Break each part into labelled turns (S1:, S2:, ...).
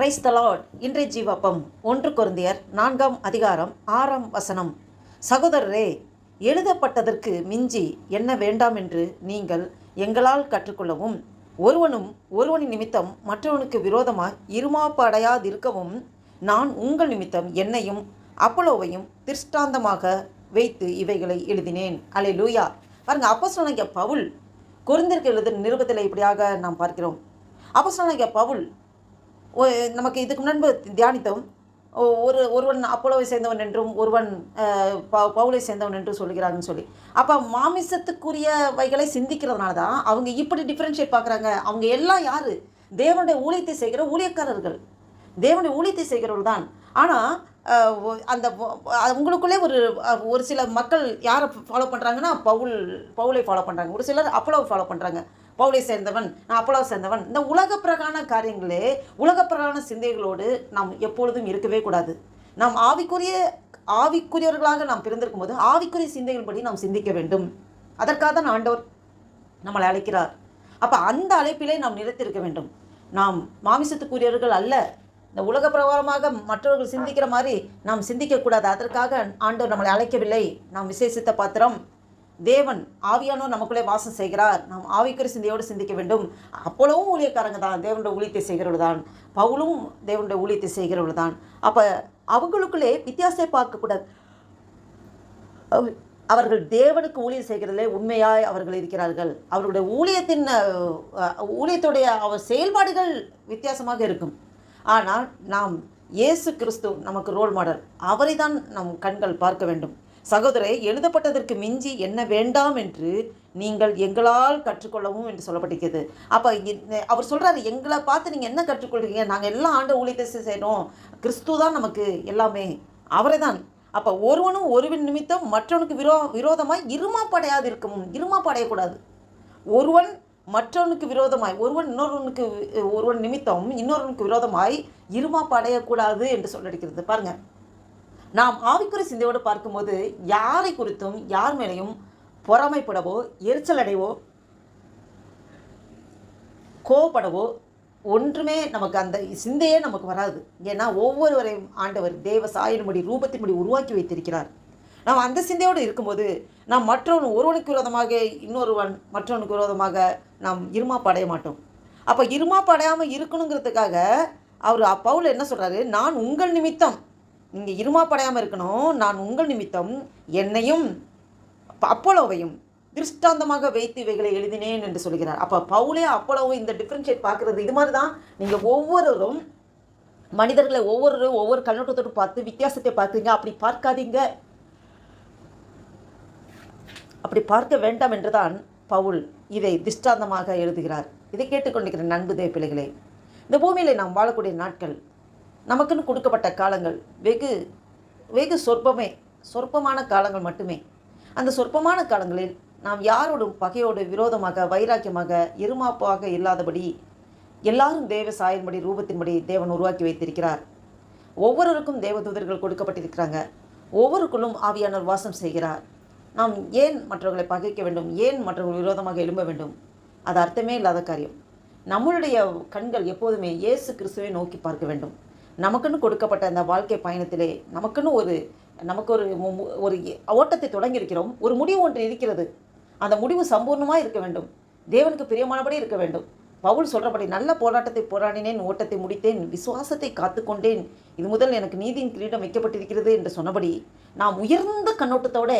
S1: Praise the Lord. இன்றைய ஜீவப்பம் 1 கொரிந்தியர் 4ஆம் அதிகாரம் 6ஆம் வசனம். சகோதரரே, எழுதப்பட்டதற்கு மிஞ்சி என்ன வேண்டாம் என்று நீங்கள் எங்களால் கற்றுக்கொள்ளவும், ஒருவனின் நிமித்தம் மற்றவனுக்கு விரோதமாய் இருமாப்படையாதிருக்கவும் நான் உங்கள் நிமித்தம் என்னையும் அப்போலோவையும் திருஷ்டாந்தமாக வைத்து இவைகளை எழுதினேன். அல்லேலூயா. பாருங்க, அப்போஸ்தலனாகிய பவுல் கொரிந்தியருக்கு எழுதின நிருபத்தில் இப்படியாக நாம் பார்க்கிறோம். அப்போஸ்தலனாகிய பவுல் நமக்கு இதுக்கு முன்பு தியானித்தோம். ஒருவன் அப்போலோவை சேர்ந்தவன் என்றும் ஒருவன் பவுலை சேர்ந்தவன் என்றும் சொல்கிறாங்கன்னு சொல்லி. அப்போ மாமிசத்துக்குரியவைகளை சிந்திக்கிறதுனால தான் அவங்க இப்படி டிஃப்ரென்ஷியேட் பார்க்குறாங்க. அவங்க எல்லாம் யார்? தேவனுடைய ஊழியத்தை செய்கிற ஊழியக்காரர்கள், தேவனுடைய ஊழியத்தை செய்கிறவர்கள் தான். ஆனால் அந்த உங்களுக்குள்ளே ஒரு சில மக்கள் யாரை ஃபாலோ பண்ணுறாங்கன்னா பவுலை ஃபாலோ பண்ணுறாங்க. ஒரு சிலர் அப்போலோவை ஃபாலோ பண்ணுறாங்க. பவுலை சேர்ந்தவன், நான் அப்போலோவை சேர்ந்தவன். இந்த உலக பிரகான காரியங்களே, உலக பிரகான சிந்தைகளோடு நாம் எப்பொழுதும் இருக்கவே கூடாது. நாம் ஆவிக்குரியவர்களாக நாம் பிறந்திருக்கும் போது ஆவிக்குரிய சிந்தைகள் படி நாம் சிந்திக்க வேண்டும். அதற்காக தான் ஆண்டவர் நம்மளை அழைக்கிறார். அப்போ அந்த அழைப்பிலே நாம் நிலைத்திருக்க வேண்டும். நாம் மாமிசத்துக்குரியவர்கள் அல்ல. இந்த உலக பிரகாரமாக மற்றவர்கள் சிந்திக்கிற மாதிரி நாம் சிந்திக்கக்கூடாது. அதற்காக ஆண்டவர் நம்மளை அழைக்கவில்லை. நாம் விசேஷித்த பாத்திரம். தேவன் ஆவியானோர் நமக்குள்ளே வாசம் செய்கிறார். நாம் ஆவிக்குரிய சிந்தையோடு சிந்திக்க வேண்டும். அப்போலவும் ஊழியக்காரங்க தான், தேவனுடைய ஊழியத்தை செய்கிறவர்கள் தான். பவுலும் தேவனுடைய ஊழியத்தை செய்கிறவர்கள் தான். அப்போ அவங்களுக்குள்ளே வித்தியாசத்தை பார்க்கக்கூடாது. அவர்கள் தேவனுக்கு ஊழியம் செய்கிறதிலே உண்மையாய் அவர்கள் இருக்கிறார்கள். அவர்களுடைய ஊழியத்துடைய அவர் செயல்பாடுகள் வித்தியாசமாக இருக்கும். ஆனால் நாம் இயேசு கிறிஸ்து நமக்கு ரோல் மாடல். அவரை தான் நம் கண்கள் பார்க்க வேண்டும். சகோதரரை, எழுதப்பட்டதற்கு மிஞ்சி என்ன வேண்டாம் என்று நீங்கள் எங்களால் கற்றுக்கொள்ளவும் என்று சொல்லப்பட்டிருக்கிறது. அப்போ அவர் சொல்கிறாரு, எங்களை பார்த்து நீங்கள் என்ன கற்றுக்கொள்கிறீங்க? நாங்கள் எல்லாம் ஆண்ட ஊழியத்தை செய்யணும். கிறிஸ்து தான் நமக்கு எல்லாமே, அவரை தான். அப்போ ஒருவன் நிமித்தம் மற்றவனுக்கு விரோதமாய் இருமாப்படையாது இருக்கவும். இருமாப்படையக்கூடாது. ஒருவன் மற்றவனுக்கு விரோதமாய், ஒருவன் நிமித்தம் இன்னொருவனுக்கு விரோதமாய் இருமாப்படையக்கூடாது என்று சொல்லியிருக்கிறது. பாருங்கள், நாம் ஆவிக்குரிய சிந்தையோடு பார்க்கும்போது யாரை குறித்தும் யார் மேலேயும் பொறாமைப்படவோ, எரிச்சல் அடைவோ, கோவப்படவோ ஒன்றுமே நமக்கு அந்த சிந்தையே நமக்கு வராது. ஏன்னா ஒவ்வொருவரையும் ஆண்டவர் தேவ சாயலின்படி ரூபத்தின்படி உருவாக்கி வைத்திருக்கிறார். நாம் அந்த சிந்தையோடு இருக்கும்போது நாம் ஒருவனுக்கு விரோதமாக மற்றவனுக்கு விரோதமாக நாம் இருமாப்படைய மாட்டோம். அப்போ இருமாப்படையாமல் இருக்கணுங்கிறதுக்காக பவுல் என்ன சொல்கிறாரு? நான் உங்கள் நிமித்தம், நீங்கள் இருமாப்படையாமல் இருக்கணும், நான் உங்கள் நிமித்தம் என்னையும் அப்போலோவையும் திருஷ்டாந்தமாக வைத்து இவைகளை எழுதினேன் என்று சொல்கிறார். அப்போ பவுலே அப்போலோவை இந்த டிஃப்ரென்ஷியேட் பார்க்குறது இது மாதிரி தான். நீங்கள் ஒவ்வொருவரும் மனிதர்களை ஒவ்வொரு கண்ணோட்டத்தோடு பார்த்து வித்தியாசத்தை பார்க்குறீங்க. அப்படி பார்க்காதீங்க, அப்படி பார்க்க வேண்டாம் என்றுதான் பவுல் இதை திருஷ்டாந்தமாக எழுதுகிறார். இதை கேட்டுக்கொண்டிருக்கிற நண்பு தேவ பிள்ளைகளே, இந்த பூமியில் நாம் வாழக்கூடிய நாட்கள், நமக்குன்னு கொடுக்கப்பட்ட காலங்கள் வெகு சொற்பமான காலங்கள் மட்டுமே. அந்த சொற்பமான காலங்களில் நாம் யாரோடும் பகையோடு, விரோதமாக, வைராக்கியமாக, இருமாப்பாக இல்லாதபடி எல்லாரும் தேவ சாயலின்படி ரூபத்தின்படி தேவன் உருவாக்கி வைத்திருக்கிறார். ஒவ்வொருவருக்கும் தேவதூதர்கள் கொடுக்கப்பட்டிருக்கிறாங்க. ஒவ்வொருக்குள்ளும் ஆவியானவர் வாசம் செய்கிறார். நாம் ஏன் மற்றவர்களை பகைக்க வேண்டும்? ஏன் மற்றவர்கள் விரோதமாக எழும்ப வேண்டும்? அது அர்த்தமே இல்லாத காரியம். நம்மளுடைய கண்கள் எப்போதுமே இயேசு கிறிஸ்துவை நோக்கி பார்க்க வேண்டும். நமக்குன்னு கொடுக்கப்பட்ட அந்த வாழ்க்கை பயணத்திலே நமக்குன்னு நமக்கு ஒரு ஓட்டத்தை தொடங்கியிருக்கிறோம். ஒரு முடிவு ஒன்று இருக்கிறது. அந்த முடிவு சம்பூர்ணமாக இருக்க வேண்டும். தேவனுக்கு பிரியமானபடி இருக்க வேண்டும். பவுல் சொல்கிறபடி, நல்ல போராட்டத்தை போராடினேன், ஓட்டத்தை முடித்தேன், விசுவாசத்தை காத்துக்கொண்டேன், இது முதல் எனக்கு நீதியின் கிரீடம் வைக்கப்பட்டிருக்கிறது என்று சொன்னபடி நாம் உயர்ந்த கண்ணோட்டத்தோடு,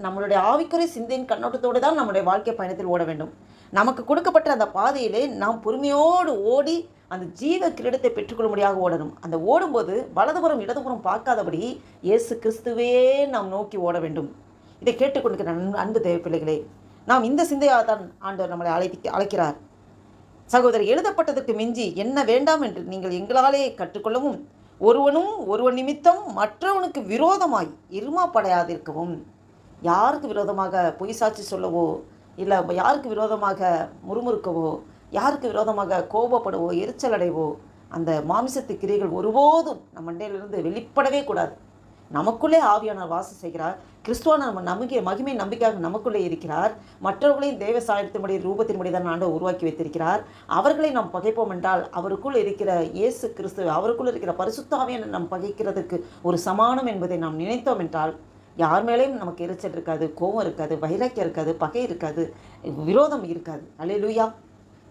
S1: நம்மளுடைய ஆவிக்குரிய சிந்தையின் கண்ணோட்டத்தோடு தான் நம்முடைய வாழ்க்கை பயணத்தில் ஓட வேண்டும். நமக்கு கொடுக்கப்பட்ட அந்த பாதையிலே நாம் பொறுமையோடு ஓடி அந்த ஜீவ கிரீடத்தை பெற்றுக்கொள்ளும்படியாக ஓடணும். அந்த ஓடும்போது வலதுபுறம் இடதுபுறம் பார்க்காதபடி இயேசு கிறிஸ்துவே நாம் நோக்கி ஓட வேண்டும். இதை கேட்டுக்கொண்டிருக்கிற அன்பு தேவ பிள்ளைகளே, நாம் இந்த சிந்தையாக தான் ஆண்டவர் நம்மளை அழைக்கிறார். சகோதரர், எழுதப்பட்டதற்கு மிஞ்சி என்ன வேண்டாம் என்று நீங்கள் எங்களாலே கற்றுக்கொள்ளவும், ஒருவன் நிமித்தம் மற்றவனுக்கு விரோதமாய் இருமாப்படையாதிருக்கவும். யாருக்கு விரோதமாக பொய் சாட்சி சொல்லவோ, இல்லை யாருக்கு விரோதமாக முறுமுறுக்கவோ, யாருக்கு விரோதமாக கோபப்படவோ, எரிச்சல் அடைவோ, அந்த மாமிசத்து கிரியைகள் ஒருபோதும் நம் மண்டையிலிருந்து வெளிப்படவே கூடாது. நமக்குள்ளே ஆவியானவர் வாசம் செய்கிறார். கிறிஸ்துவான நம்ம மகிமை நம்பிக்கையாக நமக்குள்ளே இருக்கிறார். மற்றவர்களையும் தேவ சாயத்தின்படி ரூபத்தின்படி தான் ஆண்டவர் உருவாக்கி வைத்திருக்கிறார். அவர்களை நாம் பகைப்போம் என்றால் அவருக்குள் இருக்கிற இயேசு கிறிஸ்து, அவருக்குள் இருக்கிற பரிசுத்த ஆவியானவரை நாம் பகைக்கிறதுக்கு ஒரு சமானம் என்பதை நாம் நினைத்தோம் என்றால் யார் மேலேயும் நமக்கு எரிச்சல் இருக்காது, கோபம் இருக்காது, வைராக்கியம் இருக்காது, பகை இருக்காது, விரோதம் இருக்காது. அல்லேலூயா.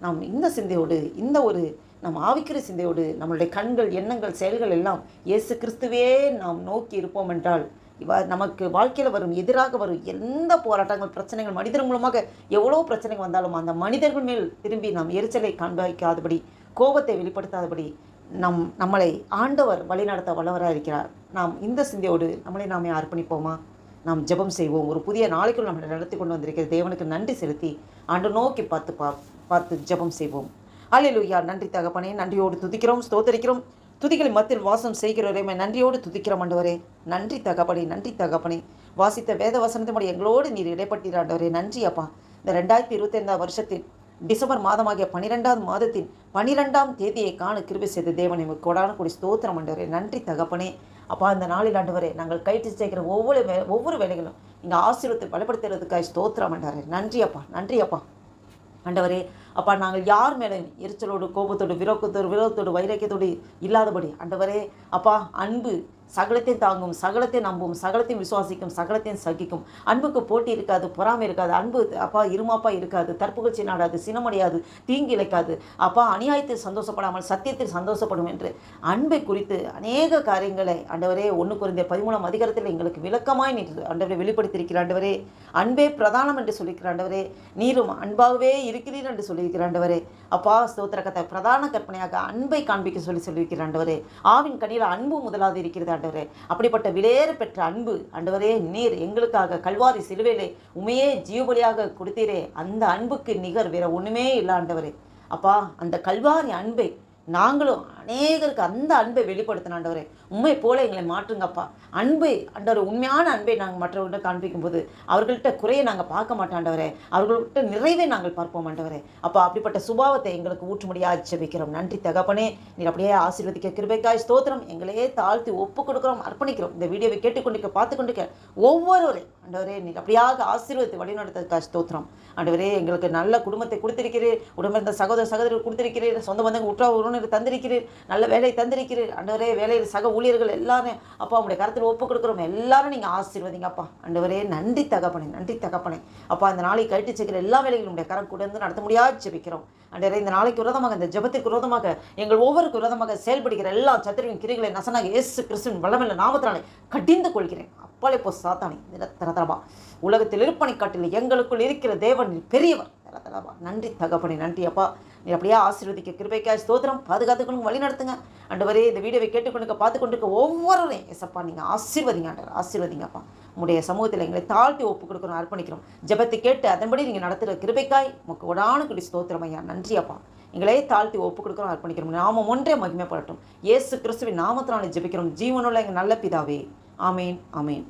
S1: நாம் இந்த சிந்தையோடு, இந்த ஒரு நம் ஆவிக்கிற சிந்தையோடு நம்மளுடைய கண்கள், எண்ணங்கள், செயல்கள் எல்லாம் இயேசு கிறிஸ்துவே நாம் நோக்கி இருப்போம் என்றால் நமக்கு வாழ்க்கையில் வரும், எதிராக வரும் எந்த போராட்டங்கள், பிரச்சனைகள், மனிதர் மூலமாக எவ்வளோ பிரச்சனைகள் வந்தாலும் அந்த மனிதர்கள் மேல் திரும்பி நாம் எரிச்சலை காண்பிக்காதபடி, கோபத்தை வெளிப்படுத்தாதபடி நம்மளை ஆண்டவர் வழிநடத்த வல்லவராக இருக்கிறார். நாம் இந்த சிந்தையோடு நம்மளை நாமே அர்ப்பணிப்போமா? நாம் ஜெபம் செய்வோம். ஒரு புதிய நாளைக்குள் நம்மளை நடத்தி கொண்டு வந்திருக்கிற தேவனுக்கு நன்றி செலுத்தி ஆண்டு நோக்கி பார்த்து ஜெபம் செய்வோம். அல்லேலூயா. நன்றி தகப்பனே, நன்றியோடு துதிக்கிறோம், ஸ்தோத்தரிக்கிறோம். துதிகளின் மத்தியில் வாசம் செய்கிறவரே நன்றியோடு துதிக்கிறோம் ஆண்டவரே. நன்றி தகப்பனே, நன்றி தகப்பனே. வாசித்த வேத வசனத்தின்படி எங்களோடு நீர் இடைப்பட்டீர் ஆண்டவரே. நன்றி அப்பா. இந்த 2025 வருஷத்தின் டிசம்பர் மாதமாகிய 12வது மாதத்தின் 12ஆம் தேதியை காண கிருபை செய்த தேவனை கொடான கூடி ஸ்தோத்திரம் ஆண்டவரே. நன்றி தகப்பனே. அப்பா, இந்த நாளில் ஆண்டவரே நாங்கள் கைட்டு சேர்க்கிற ஒவ்வொரு வேலைகளும் இங்கே ஆசீர்வாதத்தை பலப்படுத்துறதுக்காக ஸ்தோத்திரம் ஆண்டவரே. நன்றி அப்பா, நன்றி அப்பா. ஆண்டவரே அப்பா, நாங்கள் யார் மேலே எரிச்சலோடு, கோபத்தோடு, விரோதத்தோடு, வைராக்கியத்தோடு இல்லாதபடி ஆண்டவரே அப்பா, அன்பு சகலத்தையும் தாங்கும், சகலத்தையும் நம்பும், சகலத்தையும் விசுவாசிக்கும், சகலத்தையும் சகிக்கும். அன்புக்கு போட்டி இருக்காது, பொறாமை இருக்காது. அன்பு அப்பா இருமாப்பா இருக்காது, தற்புகழ்ச்சி நாடாது, சினமடையாது, தீங்கு இழைக்காது. அப்பா, அநியாயத்தில் சந்தோஷப்படாமல் சத்தியத்தில் சந்தோஷப்படும் என்று அன்பை குறித்து அநேக காரியங்களை ஆண்டவரே 1 கொரிந்தியர் 13ஆம் அதிகாரத்தில் எங்களுக்கு விளக்கமாய் நீர் ஆண்டவரை வெளிப்படுத்தியிருக்கிற ஆண்டவரே. அன்பே பிரதானம் என்று சொல்லியிருக்கிற ஆண்டவரே. நீரும் அன்பாகவே இருக்கிறீர் என்று சொல்லியிருக்கிற ஆண்டவரே. அப்பா, ஸ்தோத்திர கதை பிரதான கற்பனையாக அன்பை காண்பிக்க சொல்லியிருக்கிற ஆண்டவரே. ஆவின் கனியில் அன்பு முதலாவது இருக்கிறது ஆண்டவரே. அப்படிப்பட்ட விலையேற பெற்ற அன்பு ஆண்டவரே, நீர் எங்களுக்காக கல்வாரி சிலுவையிலே உமையே ஜீவபலியாக கொடுத்தீரே. அந்த அன்புக்கு நிகர் வேற ஒன்றுமே இல்லை ஆண்டவரே. அப்பா, அந்த கல்வாரி அன்பை நாங்களும் அநேகருக்கு அந்த அன்பை வெளிப்படுத்தின ஆண்டவரே. உண்மை போல எங்களை மாற்றுங்கப்பா. அன்பை ஆண்டவர், உண்மையான அன்பை நாங்கள் மற்றவர்கிட்ட காண்பிக்கும் போது அவர்கள்ட்ட குறையை நாங்கள் பார்க்க மாட்டோம் ஆண்டவரே. அவர்கள்ட்ட நிறைவை நாங்கள் பார்ப்போம் ஆண்டவரே. அப்போ அப்படிப்பட்ட சுபாவத்தை எங்களுக்கு ஊற்றும்படியாக ஜெபிக்கிறோம். நன்றி தகப்பனே. நீர் அப்படியே ஆசீர்வதிக்க கிருபைக்காய் ஸ்தோத்திரம். எங்களையே தாழ்த்தி ஒப்பு கொடுக்குறோம், அர்ப்பணிக்கிறோம். இந்த வீடியோவை கேட்டுக்கொண்டிருக்க, பார்த்து கொண்டிருக்க ஒவ்வொருவரையும் ஆண்டவரே நீர் அப்படியாக ஆசீர்வதித்து வழிநடத்துவதற்காக ஸ்தோத்திரம். ஆண்டவரே, எங்களுக்கு நல்ல குடும்பத்தை கொடுத்திருக்கிறீர், உடம்பிருந்த சகோதரர்கள் கொடுத்திருக்கிறீர், சொந்த பந்தங்கள் உற்றார் உறவினர் தந்திருக்கிறீர், நல்ல வேலையை தந்திருக்கிறீர் ஆண்டவரே. வேலையில் சக ஊழியர்கள் எல்லாரும் அப்பா உங்களுடைய கருத்தில் ஒப்பு கொடுக்குறோம். எல்லாரும் நீங்கள் ஆசீர்வதிங்க அப்பா. ஆண்டவரே நன்றி தகப்பனே, நன்றி தகப்பனே. அப்பா, இந்த நாளை கழித்து செய்கிற எல்லா வேலைகளும் உடைய கரம் கூட இருந்து நடத்த முடியாது ஜெபிக்கிறோம் ஆண்டவரே. இந்த நாளைக்கு விரோதமாக, இந்த ஜெபத்திற்கு விரோதமாக, எங்கள் ஒவ்வொருக்கு விரோதமாக செயல்படுகிற எல்லா சத்துருவின் கிரிகளை நசனாக இயேசு கிறிஸ்துவின் வல்லமையுள்ள நாமத்தினாலே கடிந்து கொள்கிறேன். அப்பாலே போ சாத்தானே, தரதரபா. உலகத்தில் இருப்பனை காட்டில் எங்களுக்குள் இருக்கிற தேவன் பெரியவர். தரதரபா. நன்றி தகப்பனே, நன்றி அப்பா. நீ அப்படியே ஆசீர்வதிக்க கிருபைக்காய் ஸ்தோத்திரம். பாதுகாத்துக்கொண்டு வழி நடத்துங்க ஆண்டவரே. இந்த வீடியோவை கேட்டுக்கொண்டு பார்த்து கொண்டிருக்க ஒவ்வொருவரையும் எசப்பா நீங்கள் ஆசீர்வதிங்க ஆண்டவர், ஆசீர்வதிங்கப்பா. உங்களுடைய சமூகத்தில் எங்களை தாழ்த்தி ஒப்பு கொடுக்கணும், அர்ப்பணிக்கிறோம். ஜெபத்தை கேட்டு அதன்படி நீங்கள் நடத்துகிற கிருபைக்காய் உமக்கு உடான குடி ஸ்தோத்திரம் ஐயா. நன்றி அப்பா. எங்களே தாழ்த்தி ஒப்பு கொடுக்குறோம், அர்ப்பணிக்கிறோம். நாமம் ஒன்றே மகிமைப்படட்டும். இயேசு கிறிஸ்துவின் நாமத்தினாலே ஜெபிக்கிறோம் ஜீவனுள்ள எங்கள் நல்ல பிதாவே. ஆமேன், ஆமேன்.